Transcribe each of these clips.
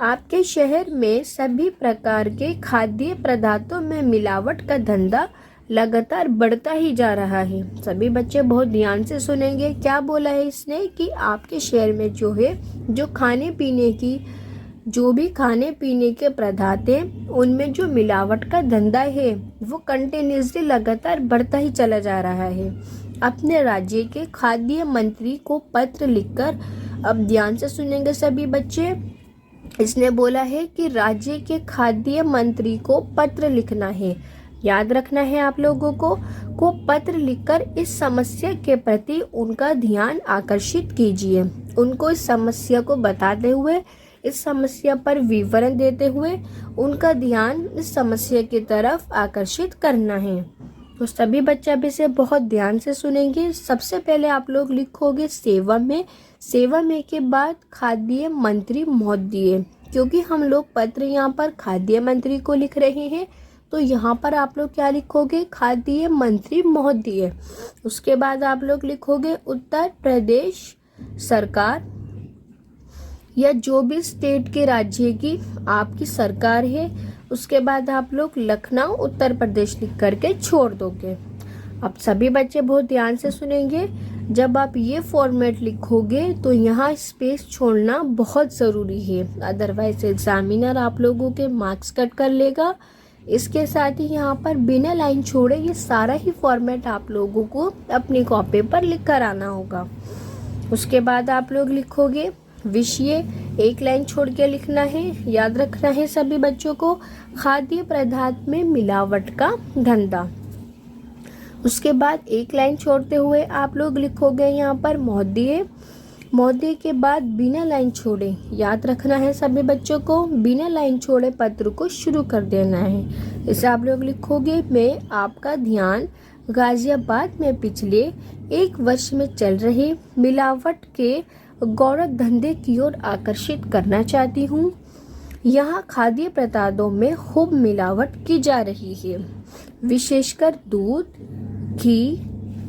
आपके शहर में सभी प्रकार के खाद्य पदार्थों में मिलावट का धंधा लगातार बढ़ता ही जा रहा है। सभी बच्चे बहुत ध्यान से सुनेंगे। क्या बोला है इसने कि आपके शहर में जो भी खाने पीने के पदार्थ हैं उनमें जो मिलावट का धंधा है वो कंटिन्यूसली लगातार बढ़ता ही चला जा रहा है। अपने राज्य के खाद्य मंत्री को पत्र लिखकर, अब ध्यान से सुनेंगे सभी बच्चे, इसने बोला है कि राज्य के खाद्य मंत्री को पत्र लिखना है। याद रखना है आप लोगों को पत्र लिखकर इस समस्या के प्रति उनका ध्यान आकर्षित कीजिए। उनको इस समस्या को बताते हुए, इस समस्या पर विवरण देते हुए उनका ध्यान इस समस्या की तरफ आकर्षित करना है। तो सभी बच्चे अभी से बहुत ध्यान से सुनेंगे। सबसे पहले आप लोग लिखोगे सेवा में के बाद खाद्य मंत्री महोदय, क्योंकि हम लोग पत्र यहाँ पर खाद्य मंत्री को लिख रहे हैं तो यहाँ पर आप लोग क्या लिखोगे, खाद्य मंत्री महोदय। उसके बाद आप लोग लिखोगे उत्तर प्रदेश सरकार, या जो भी स्टेट के राज्य की आपकी सरकार है। उसके बाद आप लोग लखनऊ उत्तर प्रदेश लिख करके छोड़ दोगे। अब सभी बच्चे बहुत ध्यान से सुनेंगे। जब आप ये फॉर्मेट लिखोगे तो यहाँ स्पेस छोड़ना बहुत ज़रूरी है, अदरवाइज एग्जामिनर आप लोगों के मार्क्स कट कर लेगा। इसके साथ ही यहाँ पर बिना लाइन छोड़े ये सारा ही फॉर्मेट आप लोगों को अपनी कॉपी पर लिख कर आना होगा। उसके बाद आप लोग लिखोगे विषय, एक लाइन छोड़ के लिखना है। याद रखना है सभी बच्चों को, खाद्य पदार्थ में मिलावट का धंधा। उसके बाद एक लाइन छोड़ते हुए आप लोग लिखोगे यहाँ पर महोदय के बाद बिना लाइन छोड़े, याद रखना है सभी बच्चों को, बिना लाइन छोड़े पत्र को शुरू कर देना है। इसे आप लोग लिखोगे मैं आपका ध्यान गाजियाबाद में पिछले 1 वर्ष में चल रहे मिलावट के गौरव धंधे की ओर आकर्षित करना चाहती हूँ। यहाँ खाद्य पदार्थों में खूब मिलावट की जा रही है, विशेषकर दूध, घी,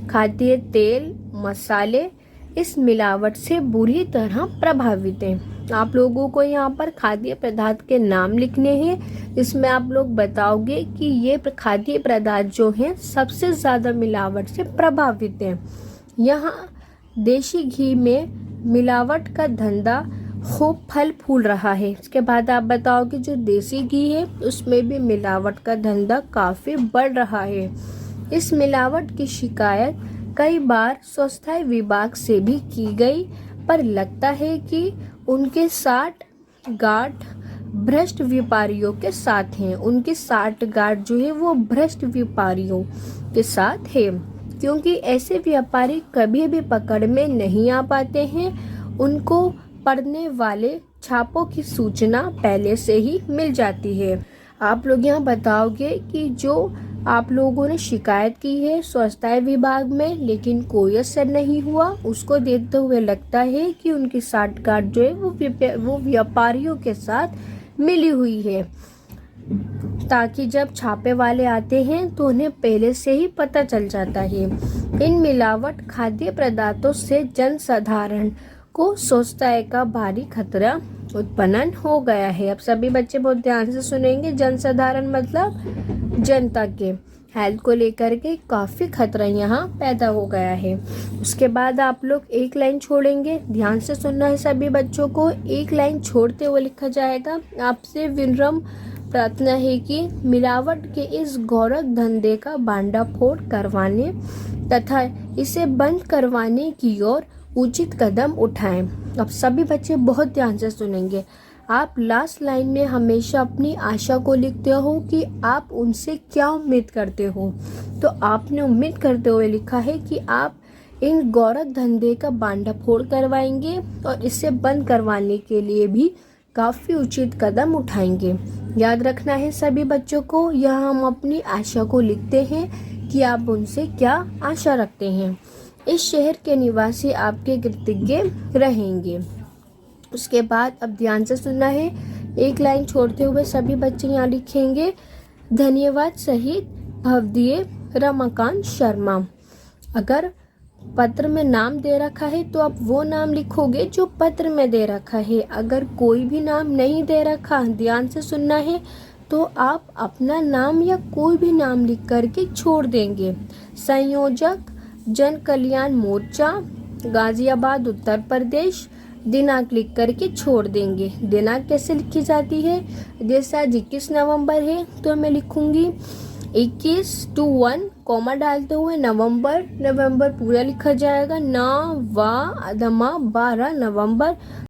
खाद्य तेल, मसाले इस मिलावट से बुरी तरह प्रभावित हैं। आप लोगों को यहाँ पर खाद्य पदार्थ के नाम लिखने हैं। इसमें आप लोग बताओगे कि ये खाद्य पदार्थ जो हैं सबसे ज़्यादा मिलावट से प्रभावित हैं। यहाँ देशी घी में मिलावट का धंधा खूब फल फूल रहा है। इसके बाद आप बताओगे जो देसी घी है उसमें भी मिलावट का धंधा काफ़ी बढ़ रहा है। इस मिलावट की शिकायत कई बार स्वास्थ्य विभाग से भी की गई, पर लगता है कि उनके साठ-गांठ भ्रष्ट व्यापारियों के साथ हैं। उनके साठ-गांठ जो है वो भ्रष्ट व्यापारियों के साथ है, क्योंकि ऐसे व्यापारी कभी भी पकड़ में नहीं आ पाते हैं। उनको पड़ने वाले छापों की सूचना पहले से ही मिल जाती है। आप लोग यहाँ बताओगे कि जो आप लोगों ने शिकायत की है स्वास्थ्य विभाग में लेकिन कोई असर नहीं हुआ, उसको देखते हुए लगता है कि उनकी साठगांठ जो है वो व्यापारियों के साथ मिली हुई है, ताकि जब छापे वाले आते हैं तो उन्हें पहले से ही पता चल जाता है। इन मिलावट खाद्य पदार्थों से जनसाधारण को स्वास्थ्य का भारी खतरा उत्पन्न हो गया है। अब सभी बच्चे बहुत ध्यान से सुनेंगे। जनसाधारण मतलब जनता के हेल्थ को लेकर के काफ़ी खतरा यहाँ पैदा हो गया है। उसके बाद आप लोग एक लाइन छोड़ेंगे। ध्यान से सुनना है सभी बच्चों को। एक लाइन छोड़ते हुए लिखा जाएगा, आपसे विनम्र प्रार्थना है कि मिलावट के इस गौरव धंधे का भांडाफोड़ करवाने तथा इसे बंद करवाने की ओर उचित कदम उठाएं। अब सभी बच्चे बहुत ध्यान से सुनेंगे। आप लास्ट लाइन में हमेशा अपनी आशा को लिखते हो कि आप उनसे क्या उम्मीद करते हो। तो आपने उम्मीद करते हुए लिखा है कि आप इन गौरव धंधे का भांडाफोड़ करवाएंगे और इसे बंद करवाने के लिए भी काफ़ी उचित कदम उठाएंगे। याद रखना है सभी बच्चों को, यहाँ हम अपनी आशा को लिखते हैं कि आप उनसे क्या आशा रखते हैं। इस शहर के निवासी आपके कृतज्ञ रहेंगे। उसके बाद अब ध्यान से सुनना है। एक लाइन छोड़ते हुए सभी बच्चे यहाँ लिखेंगे, धन्यवाद सहित भवदीय रमाकांत शर्मा। अगर पत्र में नाम दे रखा है तो आप वो नाम लिखोगे जो पत्र में दे रखा है। अगर कोई भी नाम नहीं दे रखा, ध्यान से सुनना है, तो आप अपना नाम या कोई भी नाम लिख करके छोड़ देंगे। संयोजक जन कल्याण मोर्चा, गाजियाबाद उत्तर प्रदेश, दिनांक लिख करके छोड़ देंगे। दिनांक कैसे लिखी जाती है? जैसे आज 21 नवंबर है तो मैं लिखूंगी 21/1 कॉमा डालते हुए नवंबर पूरा लिखा जाएगा। 12 नवंबर।